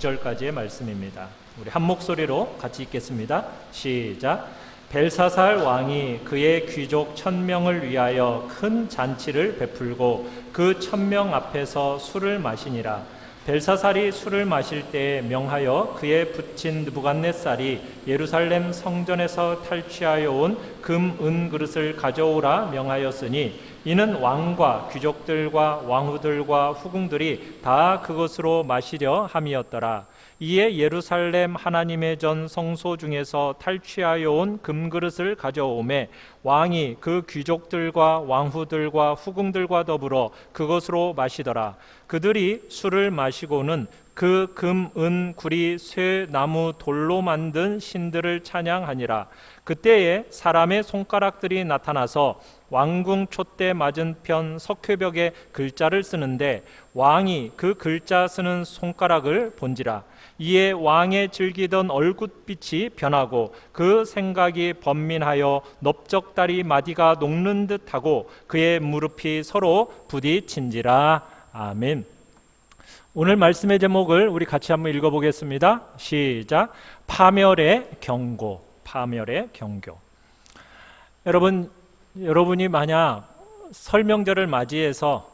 6절까지의 말씀입니다. 우리 한 목소리로 같이 읽겠습니다. 시작. 벨사살 왕이 그의 귀족 1000명을 위하여 큰 잔치를 베풀고 그 1000명 앞에서 술을 마시니라. 벨사살이 술을 마실 때에 명하여 그의 부친 느부갓네살이 예루살렘 성전에서 탈취하여 온 금, 은 그릇을 가져오라 명하였으니 이는 왕과 귀족들과 왕후들과 후궁들이 다 그것으로 마시려 함이었더라. 이에 예루살렘 하나님의 전 성소 중에서 탈취하여 온 금그릇을 가져오매 왕이 그 귀족들과 왕후들과 후궁들과 더불어 그것으로 마시더라. 그들이 술을 마시고는 그 금, 은, 구리, 쇠, 나무, 돌로 만든 신들을 찬양하니라. 그때에 사람의 손가락들이 나타나서 왕궁 촛대 맞은편 석회벽에 글자를 쓰는데 왕이 그 글자 쓰는 손가락을 본지라. 이에 왕의 즐기던 얼굴빛이 변하고 그 생각이 번민하여 넓적다리 마디가 녹는 듯하고 그의 무릎이 서로 부딪힌지라. 아멘. 오늘 말씀의 제목을 우리 같이 한번 읽어보겠습니다. 시작. 파멸의 경고. 파멸의 경고. 여러분이 만약 설 명절을 맞이해서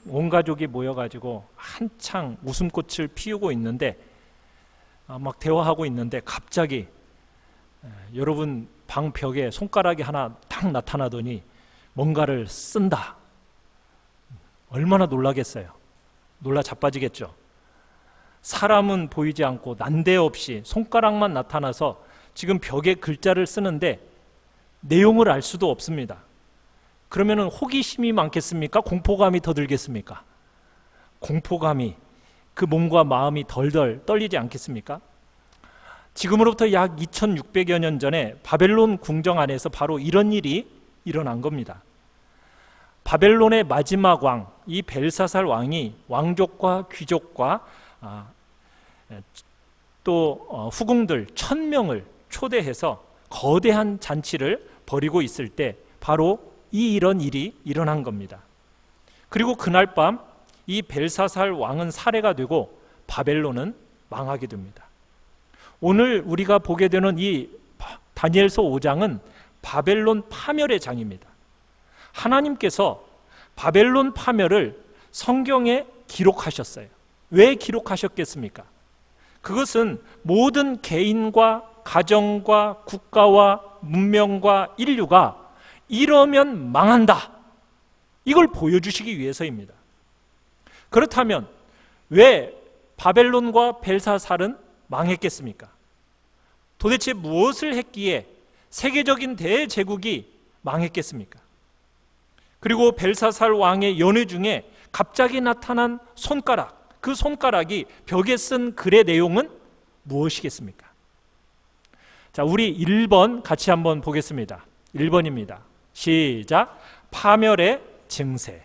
온 가족이 모여가지고 한창 웃음꽃을 피우고 있는데 막 대화하고 있는데 갑자기 여러분 방 벽에 손가락이 하나 딱 나타나더니 뭔가를 쓴다. 얼마나 놀라겠어요. 놀라 자빠지겠죠. 사람은 보이지 않고 난데없이 손가락만 나타나서 지금 벽에 글자를 쓰는데 내용을 알 수도 없습니다. 그러면 호기심이 많겠습니까? 공포감이 더 들겠습니까? 공포감이, 그 몸과 마음이 덜덜 떨리지 않겠습니까? 지금으로부터 약 2600여 년 전에 바벨론 궁정 안에서 바로 이런 일이 일어난 겁니다. 바벨론의 마지막 왕, 이 벨사살 왕이 왕족과 귀족과 또 후궁들 1000명을 초대해서 거대한 잔치를 벌이고 있을 때 바로 이런 일이 일어난 겁니다. 그리고 그날 밤 이 벨사살 왕은 살해가 되고 바벨론은 망하게 됩니다. 오늘 우리가 보게 되는 이 다니엘서 5장은 바벨론 파멸의 장입니다. 하나님께서 바벨론 파멸을 성경에 기록하셨어요. 왜 기록하셨겠습니까? 그것은 모든 개인과 가정과 국가와 문명과 인류가 이러면 망한다, 이걸 보여주시기 위해서입니다. 그렇다면 왜 바벨론과 벨사살은 망했겠습니까? 도대체 무엇을 했기에 세계적인 대제국이 망했겠습니까? 그리고 벨사살 왕의 연회 중에 갑자기 나타난 손가락, 그 손가락이 벽에 쓴 글의 내용은 무엇이겠습니까? 자, 우리 1번 같이 한번 보겠습니다. 1번입니다. 시작. 파멸의 증세.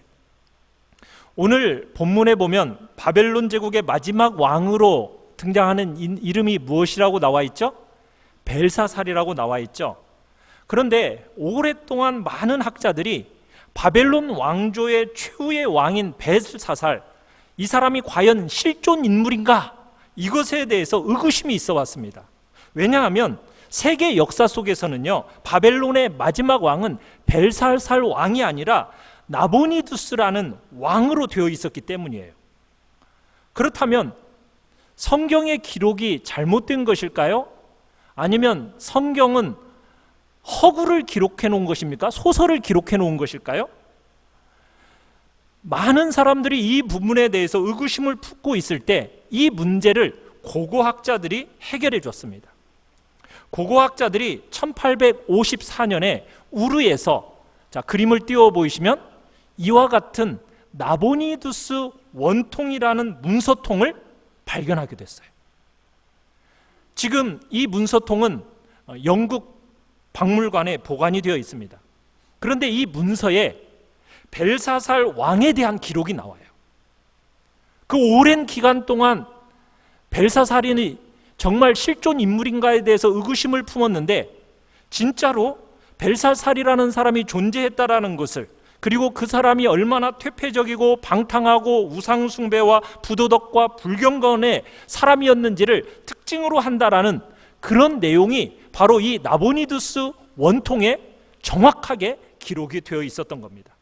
오늘 본문에 보면 바벨론 제국의 마지막 왕으로 등장하는 이름이 무엇이라고 나와 있죠? 벨사살이라고 나와 있죠. 그런데 오랫동안 많은 학자들이 바벨론 왕조의 최후의 왕인 벨사살, 이 사람이 과연 실존 인물인가? 이것에 대해서 의구심이 있어 왔습니다. 왜냐하면 세계 역사 속에서는요, 바벨론의 마지막 왕은 벨사살 왕이 아니라 나보니두스라는 왕으로 되어 있었기 때문이에요. 그렇다면 성경의 기록이 잘못된 것일까요? 아니면 성경은 허구를 기록해 놓은 것입니까? 소설을 기록해 놓은 것일까요? 많은 사람들이 이 부분에 대해서 의구심을 품고 있을 때 이 문제를 고고학자들이 해결해 줬습니다. 고고학자들이 1854년에 우르에서, 자, 그림을 띄워 보이시면 이와 같은 나보니두스 원통이라는 문서통을 발견하게 됐어요. 지금 이 문서통은 영국 박물관에 보관이 되어 있습니다. 그런데 이 문서에 벨사살 왕에 대한 기록이 나와요. 그 오랜 기간 동안 벨사살이 정말 실존 인물인가에 대해서 의구심을 품었는데 진짜로 벨사살이라는 사람이 존재했다라는 것을, 그리고 그 사람이 얼마나 퇴폐적이고 방탕하고 우상숭배와 부도덕과 불경건의 사람이었는지를 특징으로 한다라는 그런 내용이 바로 이 나보니두스 원통에 정확하게 기록이 되어 있었던 겁니다.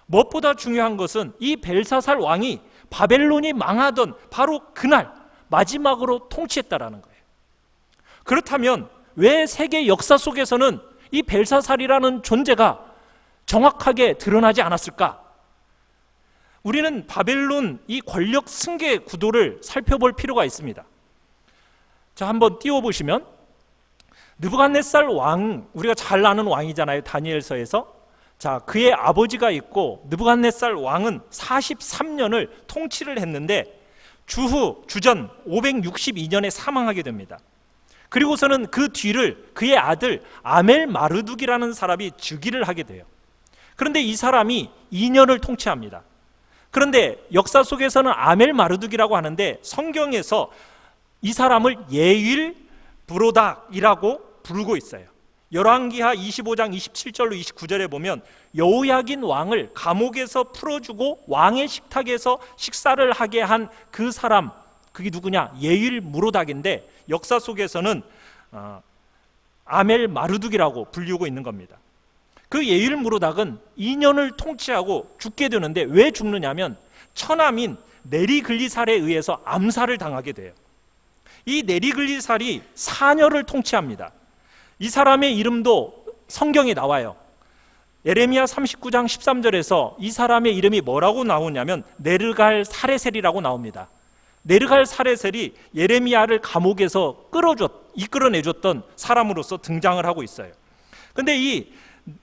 무엇보다 중요한 것은 이 벨사살 왕이 바벨론이 망하던 바로 그날 마지막으로 통치했다라는 거예요. 그렇다면 왜 세계 역사 속에서는 이 벨사살이라는 존재가 정확하게 드러나지 않았을까? 우리는 바벨론 이 권력 승계 구도를 살펴볼 필요가 있습니다. 자, 한번 띄워보시면 느부갓네살 왕, 우리가 잘 아는 왕이잖아요. 다니엘서에서. 자, 그의 아버지가 있고 느부갓네살 왕은 43년을 통치를 했는데 주전 562년에 사망하게 됩니다. 그리고서는 그 뒤를 그의 아들 아멜 마르둑이라는 사람이 즉위를 하게 돼요. 그런데 이 사람이 2년을 통치합니다. 그런데 역사 속에서는 아멜 마르둑이라고 하는데 성경에서 이 사람을 예윌 브로닥이라고 부르고 있어요. 열왕기하 25장 27절로 29절에 보면 여호야긴 왕을 감옥에서 풀어주고 왕의 식탁에서 식사를 하게 한 그 사람, 그게 누구냐? 예윌 무로닥인데 역사 속에서는 아멜 마르둑이라고 불리우고 있는 겁니다. 그 예윌 무로닥은 2년을 통치하고 죽게 되는데 왜 죽느냐면 처남인 네리글리살에 의해서 암살을 당하게 돼요. 이 네리글리살이 4년을 통치합니다. 이 사람의 이름도 성경에 나와요. 예레미야 39장 13절에서 이 사람의 이름이 뭐라고 나오냐면 네르갈 사레셀이라고 나옵니다. 네르갈 사레셀이 예레미야를 감옥에서 이끌어내줬던 사람으로서 등장을 하고 있어요. 그런데 이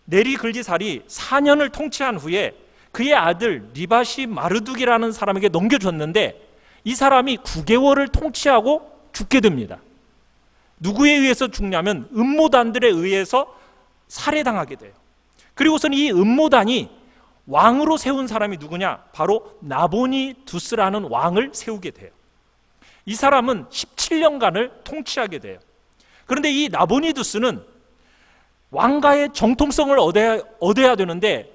네리글리살이 4년을 통치한 후에 그의 아들 리바시 마르둑이라는 사람에게 넘겨줬는데 이 사람이 9개월을 통치하고 죽게 됩니다. 누구에 의해서 죽냐면 음모단들에 의해서 살해당하게 돼요. 그리고서는 이 음모단이 왕으로 세운 사람이 누구냐? 바로 나보니두스라는 왕을 세우게 돼요. 이 사람은 17년간을 통치하게 돼요. 그런데 이 나보니두스는 왕가의 정통성을 얻어야 되는데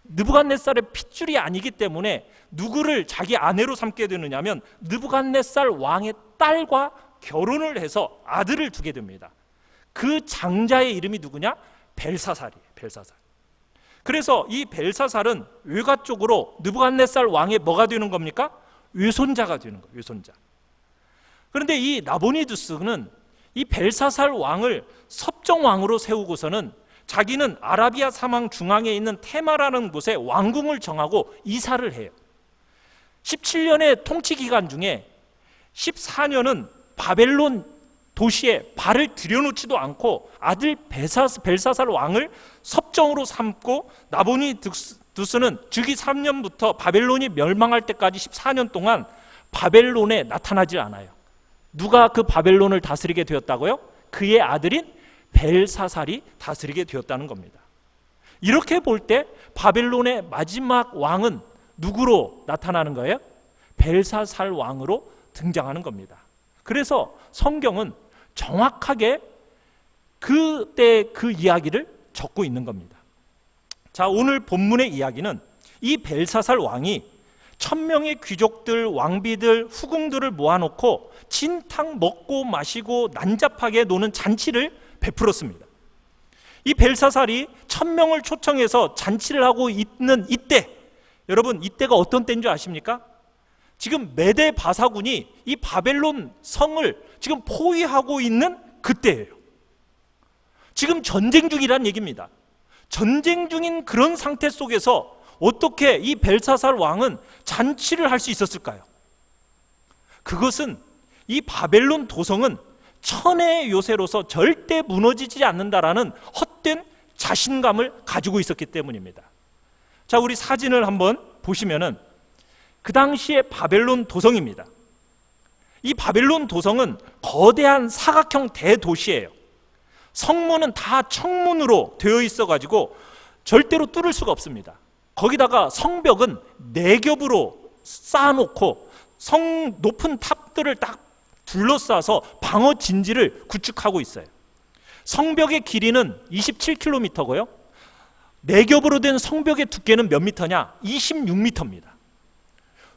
느부갓네살의 핏줄이 아니기 때문에 누구를 자기 아내로 삼게 되느냐면 느부갓네살 왕의 딸과 결혼을 해서 아들을 두게 됩니다. 그 장자의 이름이 누구냐? 벨사살이에요. 벨사살. 그래서 이 벨사살은 외가 쪽으로 느부갓네살 왕의 뭐가 되는 겁니까? 외손자가 되는 거예요. 외손자. 그런데 이 나보니두스는 이 벨사살 왕을 섭정왕으로 세우고서는 자기는 아라비아 사막 중앙에 있는 테마라는 곳에 왕궁을 정하고 이사를 해요. 17년의 통치 기간 중에 14년은 바벨론 도시에 발을 들여놓지도 않고 아들 벨사살 왕을 섭정으로 삼고 나보니두스는 즉위 3년부터 바벨론이 멸망할 때까지 14년 동안 바벨론에 나타나지 않아요. 누가 그 바벨론을 다스리게 되었다고요? 그의 아들인 벨사살이 다스리게 되었다는 겁니다. 이렇게 볼 때 바벨론의 마지막 왕은 누구로 나타나는 거예요? 벨사살 왕으로 등장하는 겁니다. 그래서 성경은 정확하게 그때 그 이야기를 적고 있는 겁니다. 자, 오늘 본문의 이야기는 이 벨사살 왕이 1000명의 귀족들, 왕비들, 후궁들을 모아놓고 진탕 먹고 마시고 난잡하게 노는 잔치를 베풀었습니다. 이 벨사살이 1000명을 초청해서 잔치를 하고 있는 이때, 여러분 이때가 어떤 때인 줄 아십니까? 지금 메데 바사군이 이 바벨론 성을 지금 포위하고 있는 그때예요. 지금 전쟁 중이란 얘기입니다. 전쟁 중인 그런 상태 속에서 어떻게 이 벨사살 왕은 잔치를 할 수 있었을까요? 그것은 이 바벨론 도성은 천혜의 요새로서 절대 무너지지 않는다라는 헛된 자신감을 가지고 있었기 때문입니다. 자, 우리 사진을 한번 보시면은 그 당시의 바벨론 도성입니다. 이 바벨론 도성은 거대한 사각형 대도시예요. 성문은 다 청문으로 되어 있어가지고 절대로 뚫을 수가 없습니다. 거기다가 성벽은 4겹으로 쌓아놓고 높은 탑들을 딱 둘러싸서 방어 진지를 구축하고 있어요. 성벽의 길이는 27km고요. 네 겹으로 된 성벽의 두께는 몇 미터냐? 26미터입니다.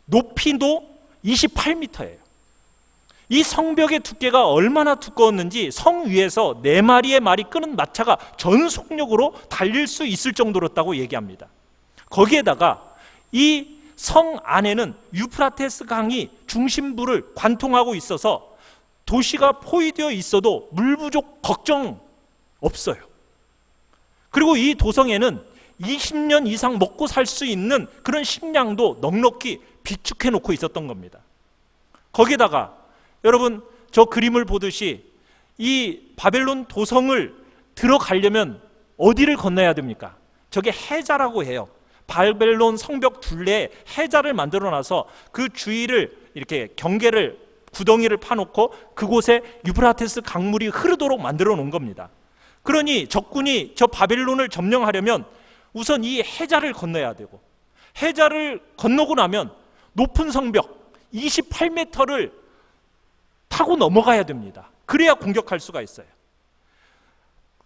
높이도 28미터예요. 이 성벽의 두께가 얼마나 두꺼웠는지 성 위에서 4마리의 말이 끄는 마차가 전속력으로 달릴 수 있을 정도였다고 얘기합니다. 거기에다가 이 성 안에는 유프라테스 강이 중심부를 관통하고 있어서 도시가 포위되어 있어도 물 부족 걱정 없어요. 그리고 이 도성에는 20년 이상 먹고 살 수 있는 그런 식량도 넉넉히 비축해 놓고 있었던 겁니다. 거기에다가 여러분, 저 그림을 보듯이 이 바벨론 도성을 들어가려면 어디를 건너야 됩니까? 저게 해자라고 해요. 바벨론 성벽 둘레에 해자를 만들어 놔서 그 주위를 이렇게 경계를, 구덩이를 파놓고 그곳에 유프라테스 강물이 흐르도록 만들어 놓은 겁니다. 그러니 적군이 저 바벨론을 점령하려면 우선 이 해자를 건너야 되고, 해자를 건너고 나면 높은 성벽 28m를 타고 넘어가야 됩니다. 그래야 공격할 수가 있어요.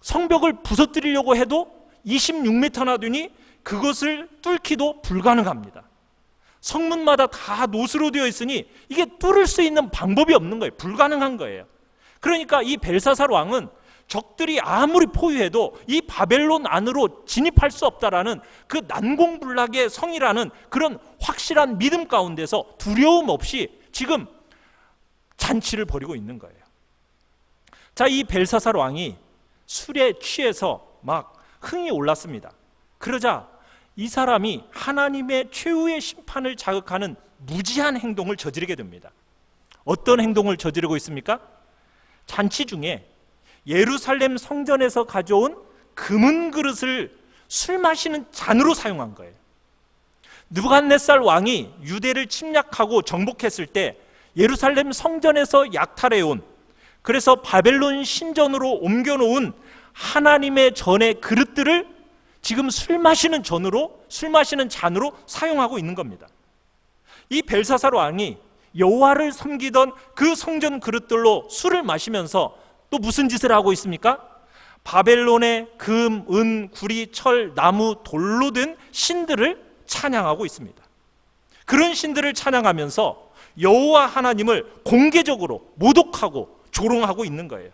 성벽을 부서뜨리려고 해도 26m나 되니 그것을 뚫기도 불가능합니다. 성문마다 다 노수로 되어 있으니 이게 뚫을 수 있는 방법이 없는 거예요. 불가능한 거예요. 그러니까 이 벨사살 왕은 적들이 아무리 포위해도 이 바벨론 안으로 진입할 수 없다라는 그 난공불락의 성이라는 그런 확실한 믿음 가운데서 두려움 없이 지금 잔치를 벌이고 있는 거예요. 자, 이 벨사살 왕이 술에 취해서 막 흥이 올랐습니다. 그러자 이 사람이 하나님의 최후의 심판을 자극하는 무지한 행동을 저지르게 됩니다. 어떤 행동을 저지르고 있습니까? 잔치 중에 예루살렘 성전에서 가져온 금은 그릇을 술 마시는 잔으로 사용한 거예요. 느부갓네살 왕이 유대를 침략하고 정복했을 때 예루살렘 성전에서 약탈해온, 그래서 바벨론 신전으로 옮겨놓은 하나님의 전의 그릇들을 지금 술 마시는 잔으로 사용하고 있는 겁니다. 이 벨사살 왕이 여호와를 섬기던 그 성전 그릇들로 술을 마시면서 또 무슨 짓을 하고 있습니까? 바벨론의 금, 은, 구리, 철, 나무, 돌로 된 신들을 찬양하고 있습니다. 그런 신들을 찬양하면서 여호와 하나님을 공개적으로 모독하고 조롱하고 있는 거예요.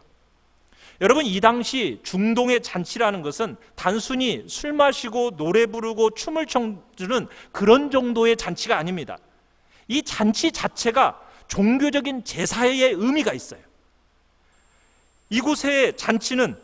여러분, 이 당시 중동의 잔치라는 것은 단순히 술 마시고 노래 부르고 춤을 춰주는 그런 정도의 잔치가 아닙니다. 이 잔치 자체가 종교적인 제사의 의미가 있어요. 이곳의 잔치는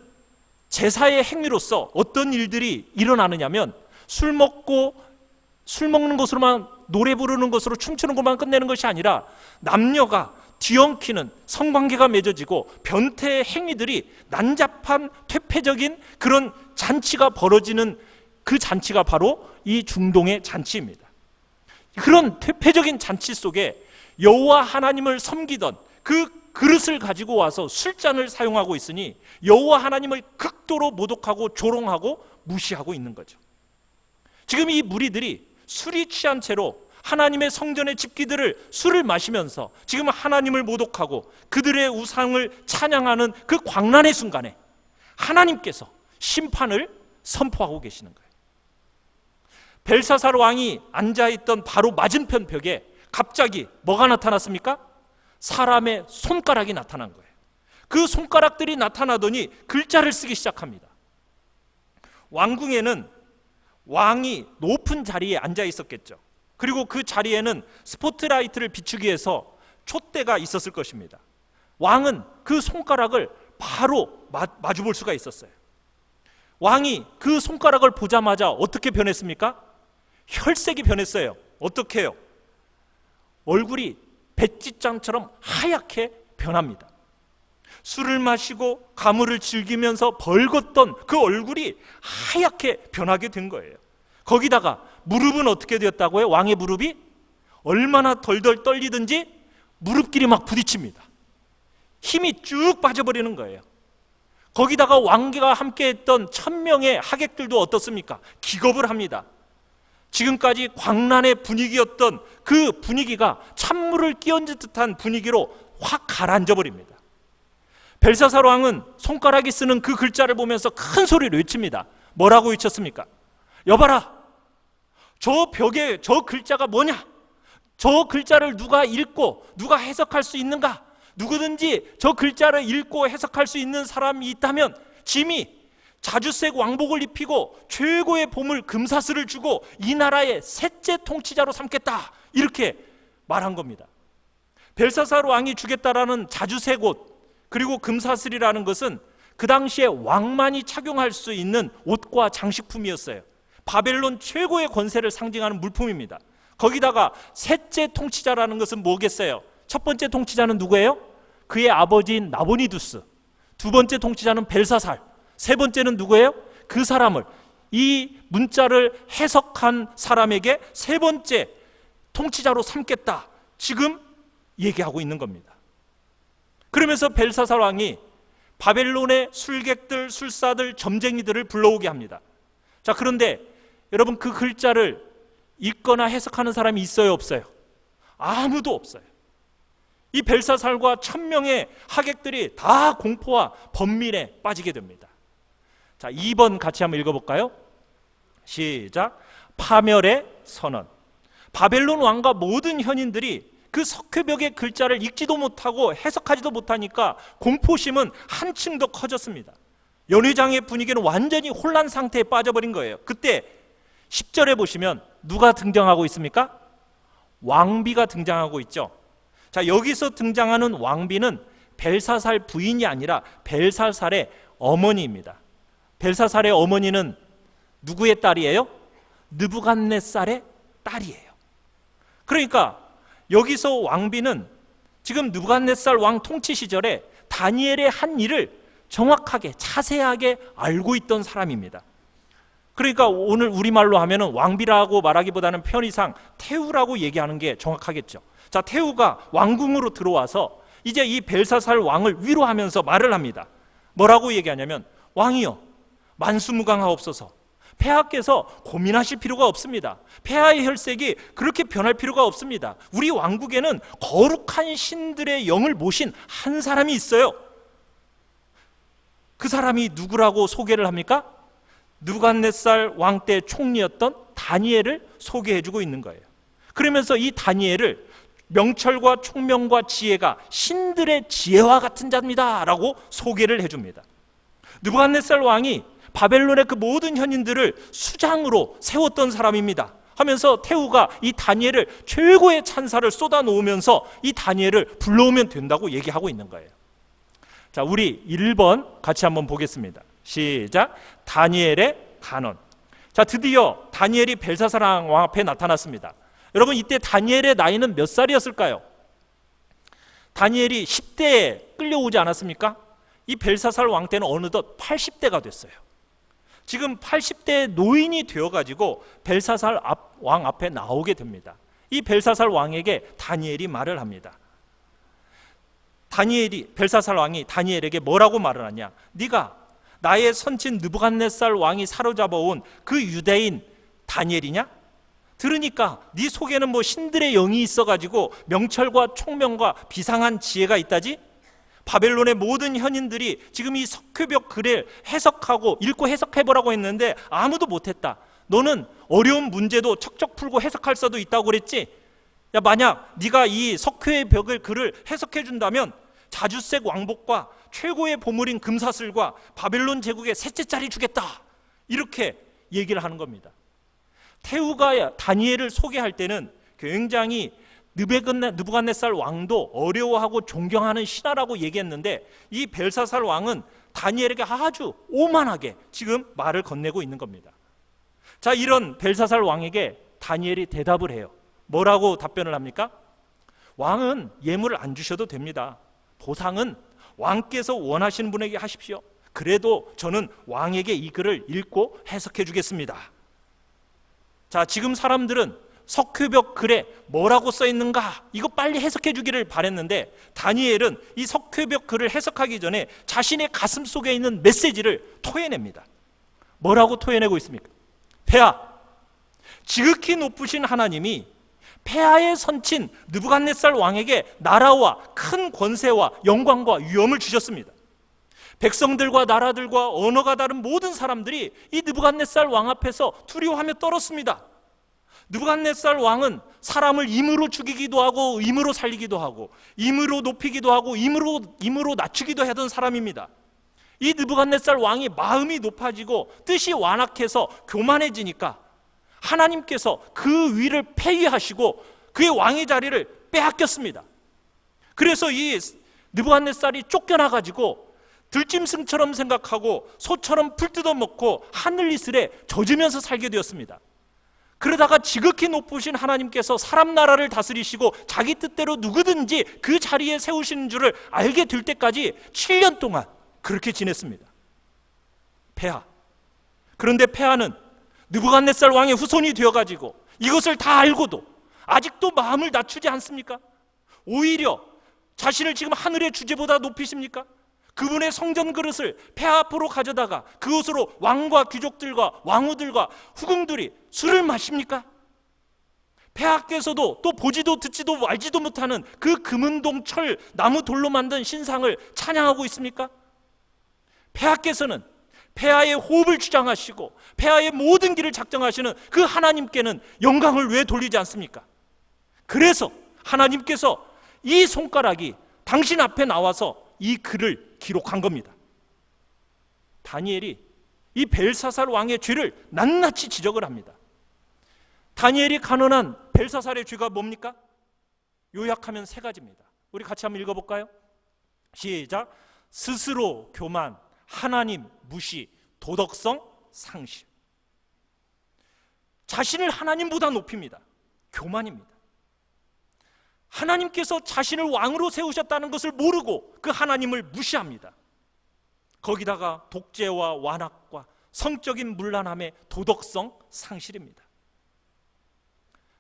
제사의 행위로서 어떤 일들이 일어나느냐면 술 먹는 것으로만, 노래 부르는 것으로, 춤추는 것만 끝내는 것이 아니라 남녀가 뒤엉키는 성관계가 맺어지고 변태의 행위들이 난잡한 퇴폐적인 그런 잔치가 벌어지는 그 잔치가 바로 이 중동의 잔치입니다. 그런 퇴폐적인 잔치 속에 여호와 하나님을 섬기던 그 그릇을 가지고 와서 술잔을 사용하고 있으니 여호와 하나님을 극도로 모독하고 조롱하고 무시하고 있는 거죠. 지금 이 무리들이 술이 취한 채로 하나님의 성전의 집기들을 술을 마시면서 지금 하나님을 모독하고 그들의 우상을 찬양하는 그 광란의 순간에 하나님께서 심판을 선포하고 계시는 거예요. 벨사살 왕이 앉아있던 바로 맞은편 벽에 갑자기 뭐가 나타났습니까? 사람의 손가락이 나타난 거예요. 그 손가락들이 나타나더니 글자를 쓰기 시작합니다. 왕궁에는 왕이 높은 자리에 앉아 있었겠죠. 그리고 그 자리에는 스포트라이트를 비추기 위해서 촛대가 있었을 것입니다. 왕은 그 손가락을 바로 마주 볼 수가 있었어요. 왕이 그 손가락을 보자마자 어떻게 변했습니까? 혈색이 변했어요. 어떻게 해요? 얼굴이 백지장처럼 하얗게 변합니다. 술을 마시고 가물을 즐기면서 벌겋던 그 얼굴이 하얗게 변하게 된 거예요. 거기다가 무릎은 어떻게 되었다고요? 왕의 무릎이 얼마나 덜덜 떨리든지 무릎끼리 막 부딪힙니다. 힘이 쭉 빠져버리는 거예요. 거기다가 왕과 함께했던 1000명의 하객들도 어떻습니까? 기겁을 합니다. 지금까지 광란의 분위기였던 그 분위기가 찬물을 끼얹은 듯한 분위기로 확 가라앉아 버립니다. 벨사살 왕은 손가락이 쓰는 그 글자를 보면서 큰 소리로 외칩니다. 뭐라고 외쳤습니까? 여봐라, 저 벽에 저 글자가 뭐냐? 저 글자를 누가 읽고 누가 해석할 수 있는가? 누구든지 저 글자를 읽고 해석할 수 있는 사람이 있다면 짐이 자주색 왕복을 입히고 최고의 보물 금사슬을 주고 이 나라의 셋째 통치자로 삼겠다, 이렇게 말한 겁니다. 벨사살 왕이 주겠다라는 자주색 옷 그리고 금사슬이라는 것은 그 당시에 왕만이 착용할 수 있는 옷과 장식품이었어요. 바벨론 최고의 권세를 상징하는 물품입니다. 거기다가 셋째 통치자라는 것은 뭐겠어요? 첫 번째 통치자는 누구예요? 그의 아버지인 나보니두스. 두 번째 통치자는 벨사살. 세 번째는 누구예요? 그 사람을, 이 문자를 해석한 사람에게 세 번째 통치자로 삼겠다, 지금 얘기하고 있는 겁니다. 그러면서 벨사살 왕이 바벨론의 술객들, 술사들, 점쟁이들을 불러오게 합니다. 자, 그런데 여러분, 그 글자를 읽거나 해석하는 사람이 있어요, 없어요? 아무도 없어요. 이 벨사살과 1000명의 하객들이 다 공포와 번민에 빠지게 됩니다. 자, 2번 같이 한번 읽어볼까요? 시작. 파멸의 선언. 바벨론 왕과 모든 현인들이 그 석회벽의 글자를 읽지도 못하고 해석하지도 못하니까 공포심은 한층 더 커졌습니다. 연회장의 분위기는 완전히 혼란 상태에 빠져버린 거예요. 그때 10절에 보시면 누가 등장하고 있습니까? 왕비가 등장하고 있죠. 자, 여기서 등장하는 왕비는 벨사살 부인이 아니라 벨사살의 어머니입니다. 벨사살의 어머니는 누구의 딸이에요? 느부갓네살의 딸이에요. 그러니까 여기서 왕비는 지금 느부갓네살 왕 통치 시절에 다니엘의 한 일을 정확하게 자세하게 알고 있던 사람입니다. 그러니까 오늘 우리말로 하면은 왕비라고 말하기보다는 편의상 태우라고 얘기하는 게 정확하겠죠. 자, 태우가 왕궁으로 들어와서 이제 이 벨사살 왕을 위로하면서 말을 합니다. 뭐라고 얘기하냐면, 왕이여, 만수무강하옵소서. 폐하께서 고민하실 필요가 없습니다. 폐하의 혈색이 그렇게 변할 필요가 없습니다. 우리 왕국에는 거룩한 신들의 영을 모신 한 사람이 있어요. 그 사람이 누구라고 소개를 합니까? 느부갓네살 왕 때 총리였던 다니엘을 소개해주고 있는 거예요. 그러면서 이 다니엘을 명철과 총명과 지혜가 신들의 지혜와 같은 자입니다 라고 소개를 해줍니다. 느부갓네살 왕이 바벨론의 그 모든 현인들을 수장으로 세웠던 사람입니다 하면서 태우가 이 다니엘을 최고의 찬사를 쏟아놓으면서 이 다니엘을 불러오면 된다고 얘기하고 있는 거예요. 자, 우리 1번 같이 한번 보겠습니다. 시작. 다니엘의 단언. 자, 드디어 다니엘이 벨사살 왕 앞에 나타났습니다. 여러분, 이때 다니엘의 나이는 몇 살이었을까요? 다니엘이 10대에 끌려오지 않았습니까? 이 벨사살 왕 때는 어느덧 80대가 됐어요. 지금 80대의 노인이 되어가지고 벨사살 왕 앞에 나오게 됩니다. 이 벨사살 왕에게 다니엘이 말을 합니다. 벨사살 왕이 다니엘에게 뭐라고 말을 하냐? 네가 나의 선친 느부갓네살 왕이 사로잡아온 그 유대인 다니엘이냐? 들으니까 네 속에는 뭐 신들의 영이 있어가지고 명철과 총명과 비상한 지혜가 있다지? 바벨론의 모든 현인들이 지금 이 석회벽 글을 해석하고 읽고 해석해보라고 했는데 아무도 못했다. 너는 어려운 문제도 척척 풀고 해석할 수도 있다고 그랬지? 야, 만약 네가 이 석회벽의 글을 해석해준다면 자주색 왕복과 최고의 보물인 금사슬과 바벨론 제국의 셋째 자리 주겠다, 이렇게 얘기를 하는 겁니다. 태우가 다니엘을 소개할 때는 굉장히 느부갓네살 왕도 어려워하고 존경하는 신하라고 얘기했는데 이 벨사살 왕은 다니엘에게 아주 오만하게 지금 말을 건네고 있는 겁니다. 자, 이런 벨사살 왕에게 다니엘이 대답을 해요. 뭐라고 답변을 합니까? 왕은 예물을 안 주셔도 됩니다. 보상은 왕께서 원하시는 분에게 하십시오. 그래도 저는 왕에게 이 글을 읽고 해석해 주겠습니다. 자, 지금 사람들은 석회벽 글에 뭐라고 써 있는가, 이거 빨리 해석해 주기를 바랬는데 다니엘은 이 석회벽 글을 해석하기 전에 자신의 가슴 속에 있는 메시지를 토해냅니다. 뭐라고 토해내고 있습니까? 폐하, 지극히 높으신 하나님이 폐하의 선친 느부갓네살 왕에게 나라와 큰 권세와 영광과 위엄을 주셨습니다. 백성들과 나라들과 언어가 다른 모든 사람들이 이 느부갓네살 왕 앞에서 두려워하며 떨었습니다. 느부갓네살 왕은 사람을 임으로 죽이기도 하고 임으로 살리기도 하고 임으로 높이기도 하고 임으로 낮추기도 하던 사람입니다. 이 느부갓네살 왕이 마음이 높아지고 뜻이 완악해서 교만해지니까 하나님께서 그 위를 폐위하시고 그의 왕의 자리를 빼앗겼습니다. 그래서 이 느부갓네살이 쫓겨나가지고 들짐승처럼 생각하고 소처럼 풀 뜯어먹고 하늘 이슬에 젖으면서 살게 되었습니다. 그러다가 지극히 높으신 하나님께서 사람 나라를 다스리시고 자기 뜻대로 누구든지 그 자리에 세우시는 줄을 알게 될 때까지 7년 동안 그렇게 지냈습니다. 폐하. 그런데 폐하는 느부갓네살 왕의 후손이 되어가지고 이것을 다 알고도 아직도 마음을 낮추지 않습니까? 오히려 자신을 지금 하늘의 주제보다 높이십니까? 그분의 성전 그릇을 폐하 앞으로 가져다가 그곳으로 왕과 귀족들과 왕후들과 후궁들이 술을 마십니까? 폐하께서도 또 보지도 듣지도 알지도 못하는 그 금은동 철 나무 돌로 만든 신상을 찬양하고 있습니까? 폐하께서는 폐하의 호흡을 주장하시고 폐하의 모든 길을 작정하시는 그 하나님께는 영광을 왜 돌리지 않습니까? 그래서 하나님께서 이 손가락이 당신 앞에 나와서 이 글을 기록한 겁니다. 다니엘이 이 벨사살 왕의 죄를 낱낱이 지적을 합니다. 다니엘이 간언한 벨사살의 죄가 뭡니까? 요약하면 3가지입니다. 우리 같이 한번 읽어볼까요? 시작. 스스로 교만, 하나님 무시, 도덕성 상실. 자신을 하나님보다 높입니다. 교만입니다. 하나님께서 자신을 왕으로 세우셨다는 것을 모르고 그 하나님을 무시합니다. 거기다가 독재와 완악과 성적인 문란함의 도덕성 상실입니다.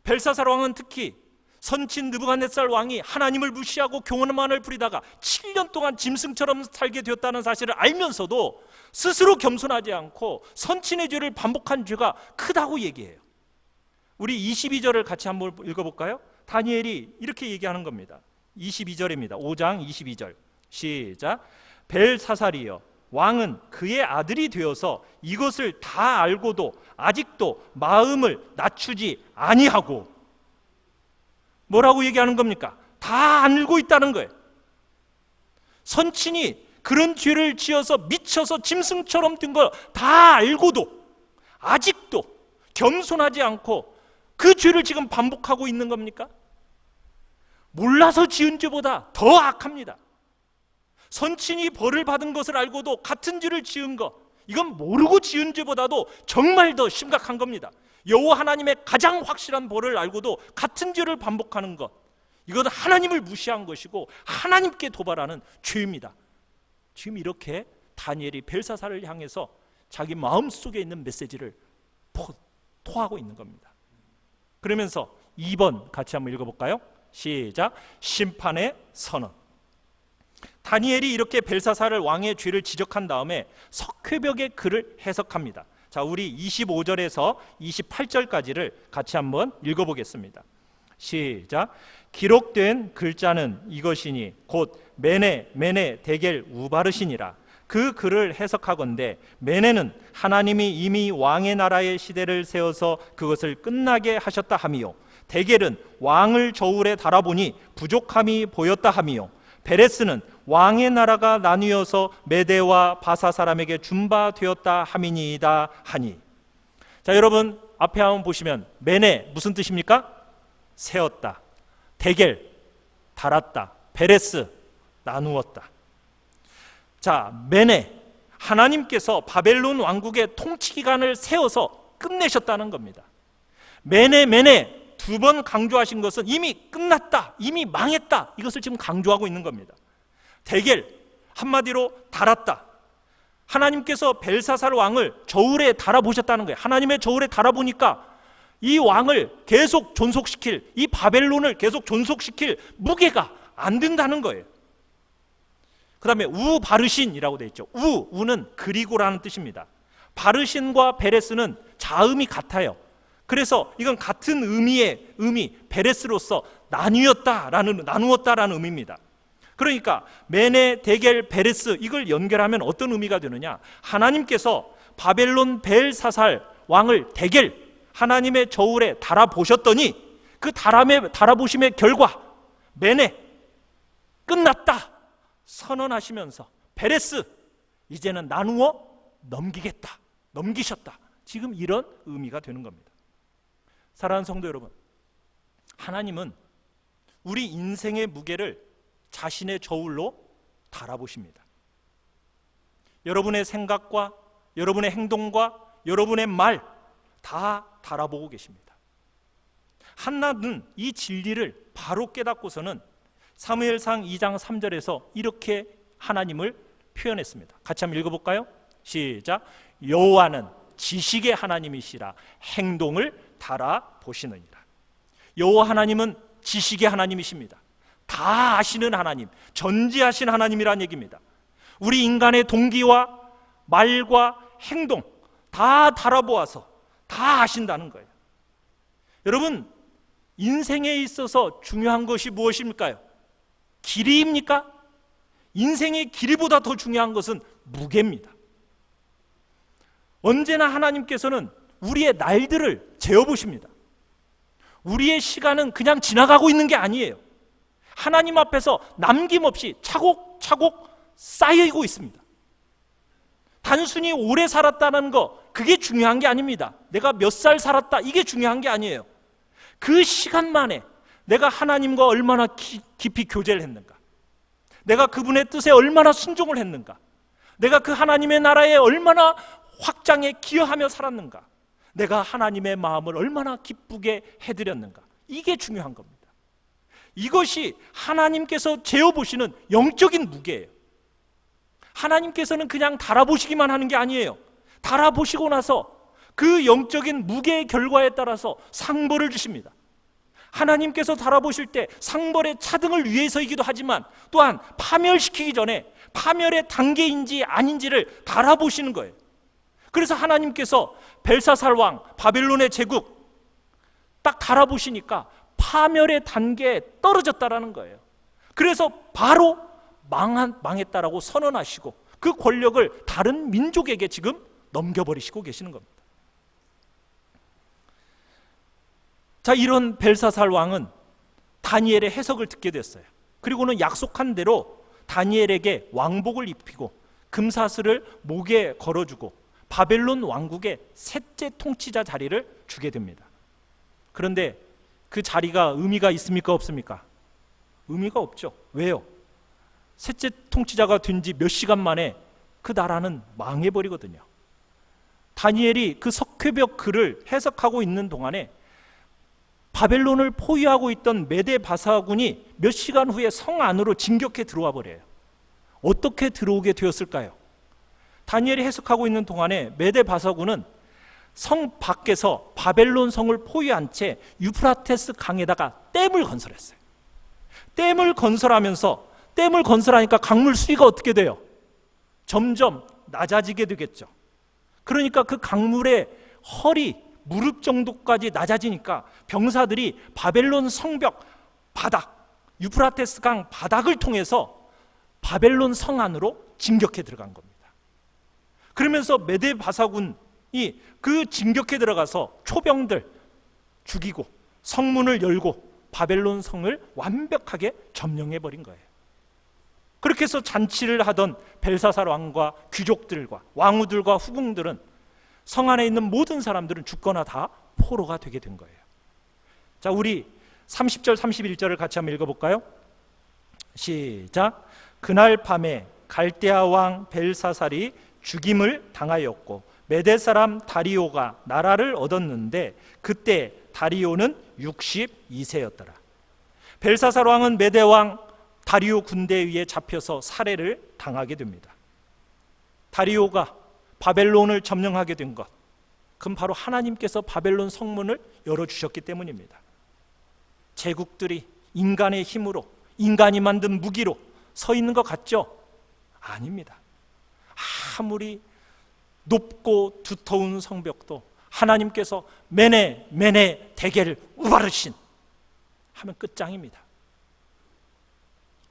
벨사살 왕은 특히 선친 느부갓네살 왕이 하나님을 무시하고 교만을 부리다가 7년 동안 짐승처럼 살게 되었다는 사실을 알면서도 스스로 겸손하지 않고 선친의 죄를 반복한 죄가 크다고 얘기해요. 우리 22절을 같이 한번 읽어볼까요? 다니엘이 이렇게 얘기하는 겁니다. 22절입니다. 5장 22절 시작. 벨사살이여, 왕은 그의 아들이 되어서 이것을 다 알고도 아직도 마음을 낮추지 아니하고. 뭐라고 얘기하는 겁니까? 다 알고 있다는 거예요. 선친이 그런 죄를 지어서 미쳐서 짐승처럼 된 거 다 알고도 아직도 겸손하지 않고 그 죄를 지금 반복하고 있는 겁니까? 몰라서 지은 죄보다 더 악합니다. 선친이 벌을 받은 것을 알고도 같은 죄를 지은 것, 이건 모르고 지은 죄보다도 정말 더 심각한 겁니다. 여호와 하나님의 가장 확실한 벌을 알고도 같은 죄를 반복하는 것, 이건 하나님을 무시한 것이고 하나님께 도발하는 죄입니다. 지금 이렇게 다니엘이 벨사살을 향해서 자기 마음속에 있는 메시지를 토하고 있는 겁니다. 그러면서 2번 같이 한번 읽어볼까요? 시작. 심판의 선언. 다니엘이 이렇게 벨사살을 왕의 죄를 지적한 다음에 석회벽의 글을 해석합니다. 자, 우리 25절에서 28절까지를 같이 한번 읽어보겠습니다. 시작. 기록된 글자는 이것이니 곧 메네 데겔 우바르시니라. 그 글을 해석하건대 메네는 하나님이 이미 왕의 나라의 시대를 세워서 그것을 끝나게 하셨다 하미요, 데겔은 왕을 저울에 달아보니 부족함이 보였다 하미요, 베레스는 왕의 나라가 나뉘어서 메대와 바사 사람에게 준바되었다 함이니이다 하니. 자, 여러분 앞에 한번 보시면 메네 무슨 뜻입니까? 세웠다. 데겔 달았다. 베레스 나누었다. 자, 메네, 하나님께서 바벨론 왕국의 통치 기간을 세워서 끝내셨다는 겁니다. 메네 2번 강조하신 것은 이미 끝났다, 이미 망했다, 이것을 지금 강조하고 있는 겁니다. 데겔, 한마디로 달았다. 하나님께서 벨사살 왕을 저울에 달아보셨다는 거예요. 하나님의 저울에 달아보니까 이 왕을 계속 존속시킬, 이 바벨론을 계속 존속시킬 무게가 안 된다는 거예요. 그 다음에 우바르신이라고 되어 있죠. 우는 그리고라는 뜻입니다. 바르신과 베레스는 자음이 같아요. 그래서 이건 같은 의미 베레스로서 나누었다라는 의미입니다. 그러니까 메네, 데겔, 베레스 이걸 연결하면 어떤 의미가 되느냐? 하나님께서 바벨론 벨사살 왕을 데겔, 하나님의 저울에 달아보셨더니 그 달아보심의 결과 메네, 끝났다 선언하시면서 베레스, 이제는 나누어 넘기겠다, 넘기셨다. 지금 이런 의미가 되는 겁니다. 사랑하는 성도 여러분, 하나님은 우리 인생의 무게를 자신의 저울로 달아보십니다. 여러분의 생각과 여러분의 행동과 여러분의 말 다 달아보고 계십니다. 한나는 이 진리를 바로 깨닫고서는 사무엘상 2장 3절에서 이렇게 하나님을 표현했습니다. 같이 한번 읽어볼까요? 시작. 여호와는 지식의 하나님이시라 행동을 달아보시느니라. 여호와 하나님은 지식의 하나님이십니다. 다 아시는 하나님, 전지하신 하나님이라는 얘기입니다. 우리 인간의 동기와 말과 행동 다 달아보아서 다 아신다는 거예요. 여러분, 인생에 있어서 중요한 것이 무엇입니까? 길이입니까? 인생의 길이보다 더 중요한 것은 무게입니다. 언제나 하나님께서는 우리의 날들을 재어보십니다. 우리의 시간은 그냥 지나가고 있는 게 아니에요. 하나님 앞에서 남김없이 차곡차곡 쌓이고 있습니다. 단순히 오래 살았다는 거, 그게 중요한 게 아닙니다. 내가 몇 살 살았다, 이게 중요한 게 아니에요. 그 시간만에 내가 하나님과 얼마나 깊이 교제를 했는가, 내가 그분의 뜻에 얼마나 순종을 했는가, 내가 그 하나님의 나라에 얼마나 확장에 기여하며 살았는가, 내가 하나님의 마음을 얼마나 기쁘게 해드렸는가, 이게 중요한 겁니다. 이것이 하나님께서 재어보시는 영적인 무게예요. 하나님께서는 그냥 달아보시기만 하는 게 아니에요. 달아보시고 나서 그 영적인 무게의 결과에 따라서 상벌을 주십니다. 하나님께서 달아보실 때 상벌의 차등을 위해서이기도 하지만 또한 파멸시키기 전에 파멸의 단계인지 아닌지를 달아보시는 거예요. 그래서 하나님께서 벨사살 왕, 바벨론의 제국 딱 달아보시니까 파멸의 단계에 떨어졌다라는 거예요. 그래서 바로 망했다라고 선언하시고 그 권력을 다른 민족에게 지금 넘겨버리시고 계시는 겁니다. 자, 이런 벨사살 왕은 다니엘의 해석을 듣게 됐어요. 그리고는 약속한 대로 다니엘에게 왕복을 입히고 금사슬을 목에 걸어주고 바벨론 왕국의 셋째 통치자 자리를 주게 됩니다. 그런데 그 자리가 의미가 있습니까, 없습니까? 의미가 없죠. 왜요? 셋째 통치자가 된 지 몇 시간 만에 그 나라는 망해버리거든요. 다니엘이 그 석회벽 글을 해석하고 있는 동안에 바벨론을 포위하고 있던 메데 바사군이 몇 시간 후에 성 안으로 진격해 들어와 버려요. 어떻게 들어오게 되었을까요? 다니엘이 해석하고 있는 동안에 메데 바사군은 성 밖에서 바벨론 성을 포위한 채 유프라테스 강에다가 댐을 건설했어요. 댐을 건설하니까 강물 수위가 어떻게 돼요? 점점 낮아지게 되겠죠. 그러니까 그 강물의 허리, 무릎 정도까지 낮아지니까 병사들이 바벨론 성벽 바닥, 유프라테스 강 바닥을 통해서 바벨론 성 안으로 진격해 들어간 겁니다. 그러면서 메데 바사군이 그 진격해 들어가서 초병들 죽이고 성문을 열고 바벨론 성을 완벽하게 점령해 버린 거예요. 그렇게 해서 잔치를 하던 벨사살 왕과 귀족들과 왕후들과 후궁들은 성 안에 있는 모든 사람들은 죽거나 다 포로가 되게 된 거예요. 자, 우리 30절 31절을 같이 한번 읽어볼까요? 시작. 그날 밤에 갈대아 왕 벨사살이 죽임을 당하였고 메대 사람 다리오가 나라를 얻었는데 그때 다리오는 62세였더라. 벨사살 왕은 메대 왕 다리오 군대에 의해 잡혀서 살해를 당하게 됩니다. 다리오가 바벨론을 점령하게 된 것, 그건 바로 하나님께서 바벨론 성문을 열어주셨기 때문입니다. 제국들이 인간의 힘으로, 인간이 만든 무기로 서 있는 것 같죠? 아닙니다. 아무리 높고 두터운 성벽도 하나님께서 메네 데겔 우바르신 하면 끝장입니다.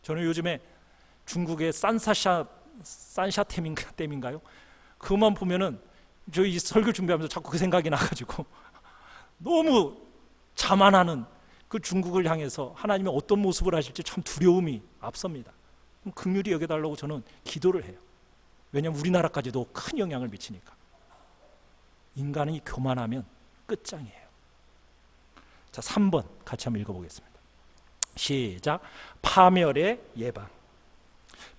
저는 요즘에 중국의 산샤댐인가요? 그것만 보면은 저희 설교 준비하면서 자꾸 그 생각이 나가지고 너무 자만하는 그 중국을 향해서 하나님이 어떤 모습을 하실지 참 두려움이 앞섭니다. 긍휼히 여겨달라고 저는 기도를 해요. 왜냐하면 우리나라까지도 큰 영향을 미치니까. 인간이 교만하면 끝장이에요. 자, 3번 같이 한번 읽어보겠습니다. 시작. 파멸의 예방.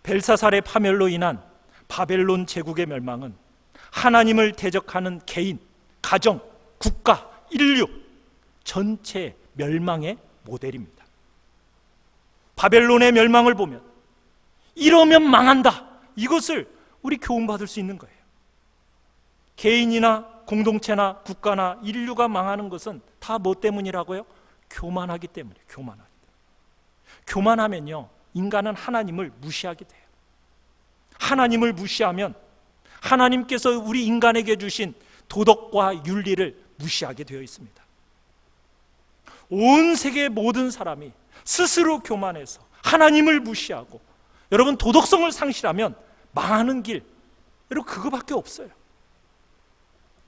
벨사살의 파멸로 인한 바벨론 제국의 멸망은 하나님을 대적하는 개인, 가정, 국가, 인류 전체 멸망의 모델입니다. 바벨론의 멸망을 보면 이러면 망한다, 이것을 우리 교훈받을 수 있는 거예요. 개인이나 공동체나 국가나 인류가 망하는 것은 다 뭐 때문이라고요? 교만하기 때문이에요. 교만하면요, 인간은 하나님을 무시하게 돼요. 하나님을 무시하면 하나님께서 우리 인간에게 주신 도덕과 윤리를 무시하게 되어 있습니다. 온 세계 모든 사람이 스스로 교만해서 하나님을 무시하고 여러분 도덕성을 상실하면 망하는 길, 여러분 그거밖에 없어요.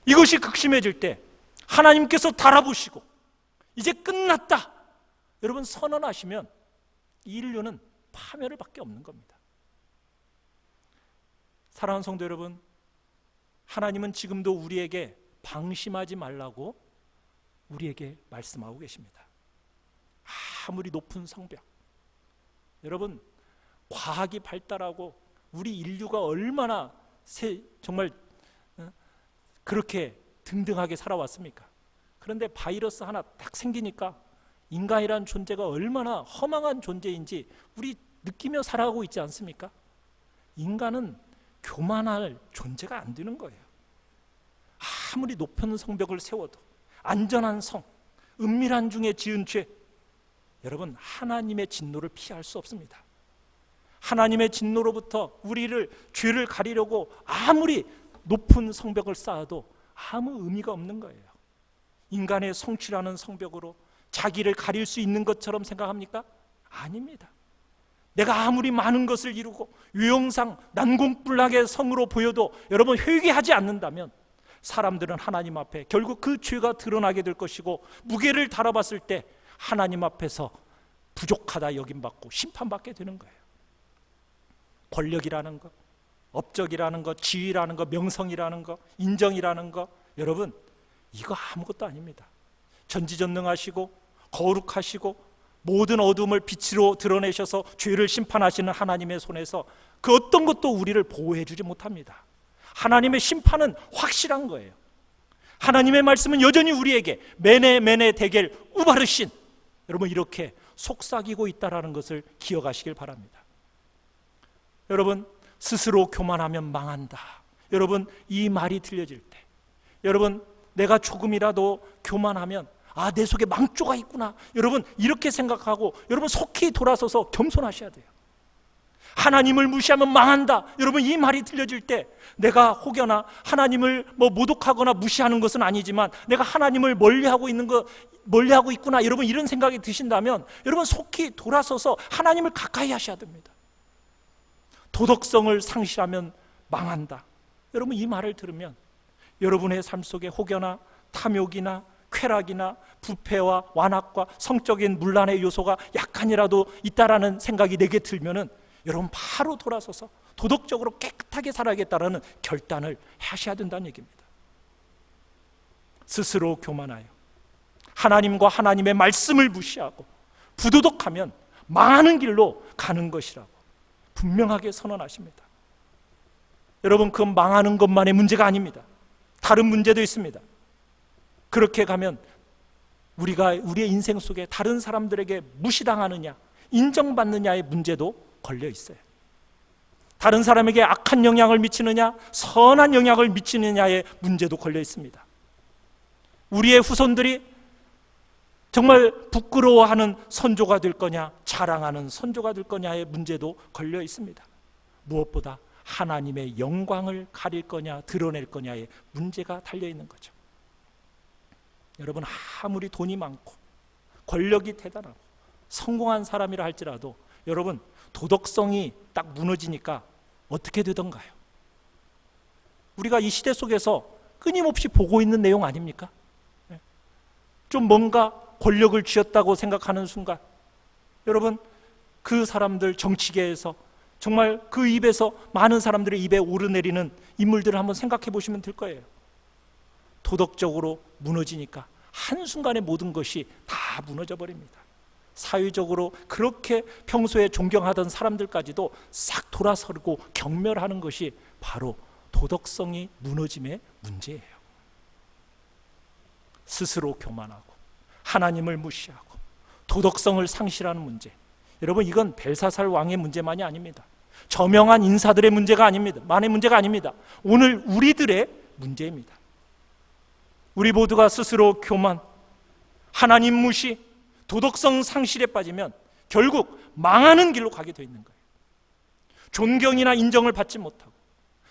이것이 극심해질 때 하나님께서 달아보시고 이제 끝났다 여러분 선언하시면 인류는 파멸을 밖에 없는 겁니다. 사랑하는 성도 여러분, 하나님은 지금도 우리에게 방심하지 말라고 우리에게 말씀하고 계십니다. 아무리 높은 성벽, 여러분 과학이 발달하고 우리 인류가 얼마나 정말 그렇게 등등하게 살아왔습니까? 그런데 바이러스 하나 딱 생기니까 인간이란 존재가 얼마나 허망한 존재인지 우리 느끼며 살아가고 있지 않습니까? 인간은 교만할 존재가 안 되는 거예요. 아무리 높은 성벽을 세워도 안전한 성, 은밀한 중에 지은 죄, 여러분 하나님의 진노를 피할 수 없습니다. 하나님의 진노로부터 우리를 죄를 가리려고 아무리 높은 성벽을 쌓아도 아무 의미가 없는 거예요. 인간의 성취라는 성벽으로 자기를 가릴 수 있는 것처럼 생각합니까? 아닙니다. 내가 아무리 많은 것을 이루고 유형상 난공불락의 성으로 보여도 여러분 회개하지 않는다면 사람들은 하나님 앞에 결국 그 죄가 드러나게 될 것이고 무게를 달아봤을 때 하나님 앞에서 부족하다 여김받고 심판받게 되는 거예요. 권력이라는 것, 업적이라는 것, 지위라는 것, 명성이라는 것, 인정이라는 것, 여러분 이거 아무것도 아닙니다. 전지전능하시고 거룩하시고 모든 어둠을 빛으로 드러내셔서 죄를 심판하시는 하나님의 손에서 그 어떤 것도 우리를 보호해 주지 못합니다. 하나님의 심판은 확실한 거예요. 하나님의 말씀은 여전히 우리에게 메네 데겔 우바르신, 여러분 이렇게 속삭이고 있다는 것을 기억하시길 바랍니다. 여러분 스스로 교만하면 망한다, 여러분 이 말이 들려질 때 여러분 내가 조금이라도 교만하면 내 속에 망조가 있구나, 여러분 이렇게 생각하고 여러분 속히 돌아서서 겸손하셔야 돼요. 하나님을 무시하면 망한다, 여러분 이 말이 들려질 때 내가 혹여나 하나님을 모독하거나 무시하는 것은 아니지만 내가 하나님을 멀리하고 있구나, 여러분 이런 생각이 드신다면 여러분 속히 돌아서서 하나님을 가까이 하셔야 됩니다. 도덕성을 상실하면 망한다, 여러분 이 말을 들으면 여러분의 삶 속에 혹여나 탐욕이나 쾌락이나 부패와 완악과 성적인 문란의 요소가 약간이라도 있다라는 생각이 내게 들면은 여러분 바로 돌아서서 도덕적으로 깨끗하게 살아야겠다라는 결단을 하셔야 된다는 얘기입니다. 스스로 교만하여 하나님과 하나님의 말씀을 무시하고 부도덕하면 망하는 길로 가는 것이라고 분명하게 선언하십니다. 여러분 그 망하는 것만의 문제가 아닙니다. 다른 문제도 있습니다. 그렇게 가면 우리의 인생 속에 다른 사람들에게 무시당하느냐 인정받느냐의 문제도 걸려 있어요. 다른 사람에게 악한 영향을 미치느냐 선한 영향을 미치느냐의 문제도 걸려 있습니다. 우리의 후손들이 정말 부끄러워하는 선조가 될 거냐 자랑하는 선조가 될 거냐의 문제도 걸려 있습니다. 무엇보다 하나님의 영광을 가릴 거냐 드러낼 거냐의 문제가 달려 있는 거죠. 여러분 아무리 돈이 많고 권력이 대단하고 성공한 사람이라 할지라도 여러분 도덕성이 딱 무너지니까 어떻게 되던가요? 우리가 이 시대 속에서 끊임없이 보고 있는 내용 아닙니까? 좀 뭔가 권력을 쥐었다고 생각하는 순간, 여러분, 그 사람들 정치계에서 정말 그 입에서 많은 사람들의 입에 오르내리는 인물들을 한번 생각해 보시면 될 거예요. 도덕적으로 무너지니까 한순간에 모든 것이 다 무너져 버립니다. 사회적으로 그렇게 평소에 존경하던 사람들까지도 싹 돌아서고 경멸하는 것이 바로 도덕성이 무너짐의 문제예요. 스스로 교만하고 하나님을 무시하고 도덕성을 상실하는 문제, 여러분, 이건 벨사살 왕의 문제만이 아닙니다. 저명한 인사들의 문제가 아닙니다. 만의 문제가 아닙니다. 오늘 우리들의 문제입니다. 우리 모두가 스스로 교만, 하나님 무시, 도덕성 상실에 빠지면 결국 망하는 길로 가게 되어 있는 거예요. 존경이나 인정을 받지 못하고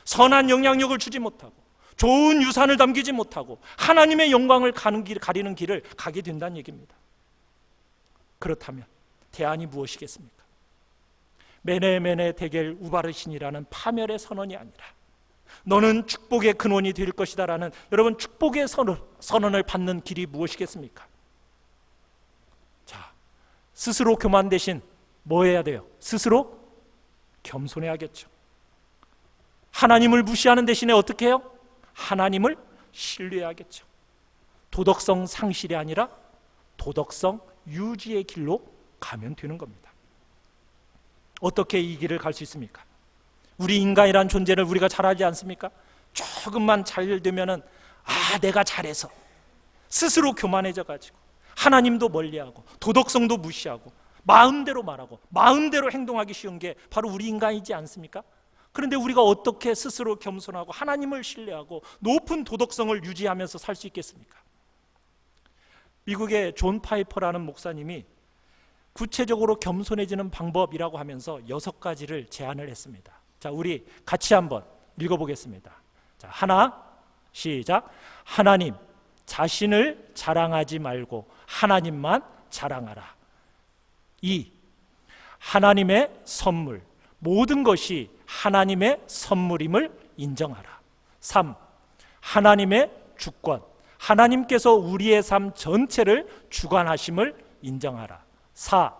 선한 영향력을 주지 못하고 좋은 유산을 남기지 못하고 하나님의 영광을 가리는 길을 가게 된다는 얘기입니다. 그렇다면 대안이 무엇이겠습니까? 메네메네 데겔 우바르신이라는 파멸의 선언이 아니라 너는 축복의 근원이 될 것이다 라는, 여러분, 축복의 선언을 받는 길이 무엇이겠습니까? 자, 스스로 교만 대신 뭐 해야 돼요? 스스로 겸손해야겠죠. 하나님을 무시하는 대신에 어떻게 해요? 하나님을 신뢰해야겠죠. 도덕성 상실이 아니라 도덕성 유지의 길로 가면 되는 겁니다. 어떻게 이 길을 갈 수 있습니까? 우리 인간이란 존재를 우리가 잘 알지 않습니까? 조금만 잘 되면은 내가 잘해서 스스로 교만해져 가지고 하나님도 멀리하고 도덕성도 무시하고 마음대로 말하고 마음대로 행동하기 쉬운 게 바로 우리 인간이지 않습니까? 그런데 우리가 어떻게 스스로 겸손하고 하나님을 신뢰하고 높은 도덕성을 유지하면서 살 수 있겠습니까? 미국의 존 파이퍼라는 목사님이 구체적으로 겸손해지는 방법이라고 하면서 6가지를 제안을 했습니다. 자, 우리 같이 한번 읽어보겠습니다. 자, 하나, 시작. 하나님, 자신을 자랑하지 말고 하나님만 자랑하라. 2, 하나님의 선물, 모든 것이 하나님의 선물임을 인정하라. 3, 하나님의 주권, 하나님께서 우리의 삶 전체를 주관하심을 인정하라. 4,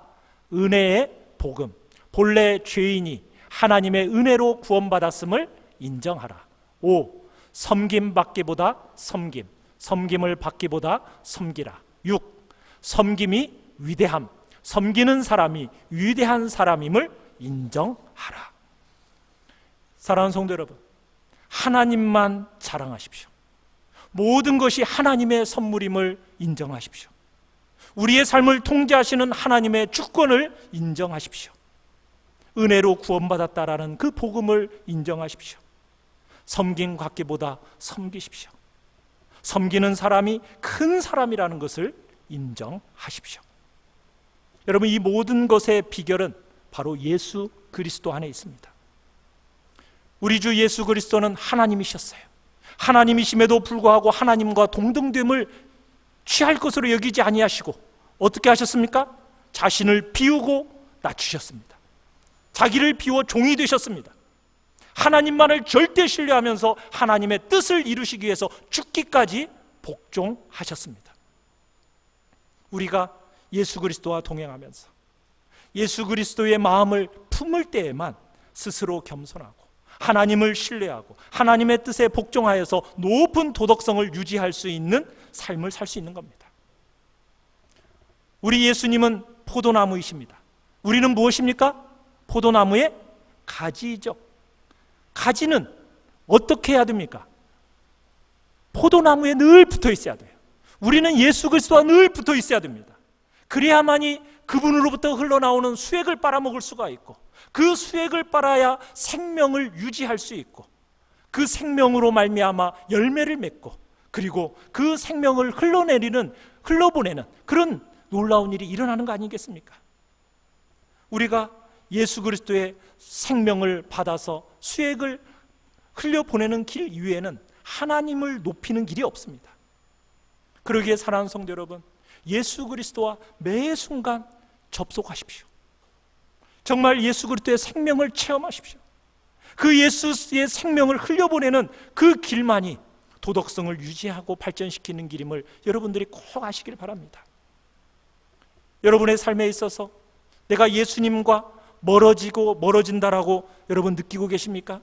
은혜의 복음, 본래 죄인이 하나님의 은혜로 구원받았음을 인정하라. 5, 섬김 받기보다 섬김, 섬김을 받기보다 섬기라. 6, 섬김이 위대함, 섬기는 사람이 위대한 사람임을 인정하라. 사랑하는 성도 여러분, 하나님만 자랑하십시오. 모든 것이 하나님의 선물임을 인정하십시오. 우리의 삶을 통제하시는 하나님의 주권을 인정하십시오. 은혜로 구원받았다라는 그 복음을 인정하십시오. 섬김 갖기보다 섬기십시오. 섬기는 사람이 큰 사람이라는 것을 인정하십시오. 여러분, 이 모든 것의 비결은 바로 예수 그리스도 안에 있습니다. 우리 주 예수 그리스도는 하나님이셨어요. 하나님이심에도 불구하고 하나님과 동등됨을 취할 것으로 여기지 아니하시고 어떻게 하셨습니까? 자신을 비우고 낮추셨습니다. 자기를 비워 종이 되셨습니다. 하나님만을 절대 신뢰하면서 하나님의 뜻을 이루시기 위해서 죽기까지 복종하셨습니다. 우리가 예수 그리스도와 동행하면서 예수 그리스도의 마음을 품을 때에만 스스로 겸손하고 하나님을 신뢰하고 하나님의 뜻에 복종하여서 높은 도덕성을 유지할 수 있는 삶을 살 수 있는 겁니다. 우리 예수님은 포도나무이십니다. 우리는 무엇입니까? 포도나무의 가지이죠. 가지는 어떻게 해야 됩니까? 포도나무에 늘 붙어 있어야 돼요. 우리는 예수 그리스도와 늘 붙어 있어야 됩니다. 그래야만이 그분으로부터 흘러나오는 수액을 빨아먹을 수가 있고, 그 수액을 빨아야 생명을 유지할 수 있고, 그 생명으로 말미암아 열매를 맺고, 그리고 그 생명을 흘러보내는 그런 놀라운 일이 일어나는 거 아니겠습니까? 우리가 예수 그리스도의 생명을 받아서 수액을 흘려보내는 길 이외에는 하나님을 높이는 길이 없습니다. 그러기에 사랑하는 성도 여러분, 예수 그리스도와 매 순간 접속하십시오. 정말 예수 그리스도의 생명을 체험하십시오. 그 예수의 생명을 흘려보내는 그 길만이 도덕성을 유지하고 발전시키는 길임을 여러분들이 꼭 아시길 바랍니다. 여러분의 삶에 있어서 내가 예수님과 멀어진다라고 여러분 느끼고 계십니까?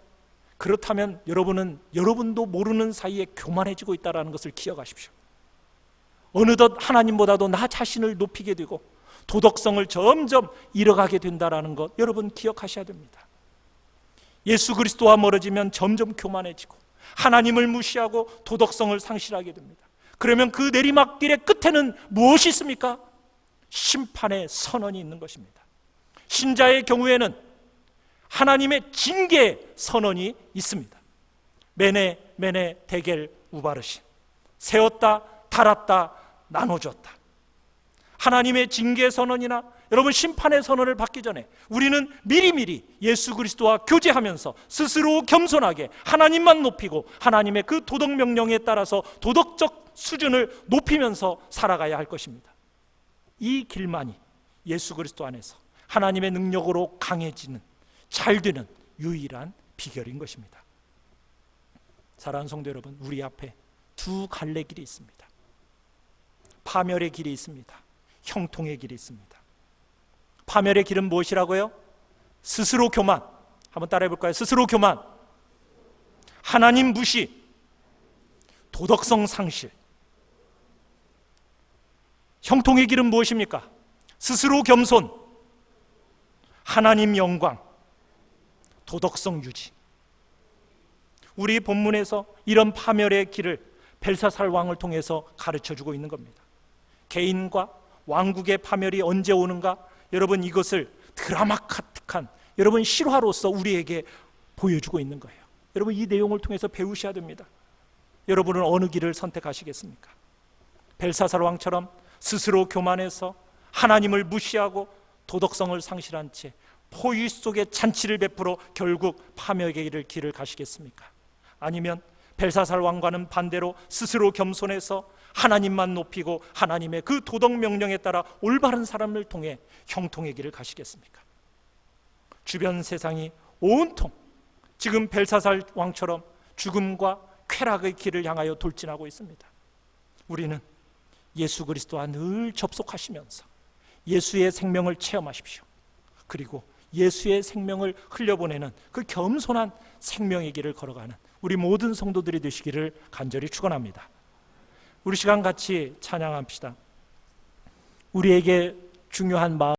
그렇다면 여러분은 여러분도 모르는 사이에 교만해지고 있다는 것을 기억하십시오. 어느덧 하나님보다도 나 자신을 높이게 되고 도덕성을 점점 잃어가게 된다는 것 여러분 기억하셔야 됩니다. 예수 그리스도와 멀어지면 점점 교만해지고 하나님을 무시하고 도덕성을 상실하게 됩니다. 그러면 그 내리막길의 끝에는 무엇이 있습니까? 심판의 선언이 있는 것입니다. 신자의 경우에는 하나님의 징계 선언이 있습니다. 메네 데겔 우바르신, 세웠다 달았다 나눠줬다. 하나님의 징계 선언이나 여러분 심판의 선언을 받기 전에 우리는 미리미리 예수 그리스도와 교제하면서 스스로 겸손하게 하나님만 높이고 하나님의 그 도덕 명령에 따라서 도덕적 수준을 높이면서 살아가야 할 것입니다. 이 길만이 예수 그리스도 안에서 하나님의 능력으로 강해지는, 잘 되는 유일한 비결인 것입니다. 사랑하는 성도 여러분, 우리 앞에 두 갈래 길이 있습니다. 파멸의 길이 있습니다. 형통의 길이 있습니다. 파멸의 길은 무엇이라고요? 스스로 교만. 한번 따라해 볼까요? 스스로 교만, 하나님 무시, 도덕성 상실. 형통의 길은 무엇입니까? 스스로 겸손, 하나님 영광, 도덕성 유지. 우리 본문에서 이런 파멸의 길을 벨사살 왕을 통해서 가르쳐주고 있는 겁니다. 개인과 왕국의 파멸이 언제 오는가? 여러분, 이것을 드라마틱한 여러분 실화로서 우리에게 보여주고 있는 거예요. 여러분, 이 내용을 통해서 배우셔야 됩니다. 여러분은 어느 길을 선택하시겠습니까? 벨사살 왕처럼 스스로 교만해서 하나님을 무시하고 도덕성을 상실한 채 포위 속에 잔치를 베풀어 결국 파멸의 길을 가시겠습니까? 아니면 벨사살 왕과는 반대로 스스로 겸손해서 하나님만 높이고 하나님의 그 도덕 명령에 따라 올바른 사람을 통해 형통의 길을 가시겠습니까? 주변 세상이 온통 지금 벨사살 왕처럼 죽음과 쾌락의 길을 향하여 돌진하고 있습니다. 우리는 예수 그리스도와 늘 접속하시면서 예수의 생명을 체험하십시오. 그리고 예수의 생명을 흘려보내는 그 겸손한 생명의 길을 걸어가는 우리 모든 성도들이 되시기를 간절히 축원합니다. 우리 시간 같이 찬양합시다. 우리에게 중요한 마음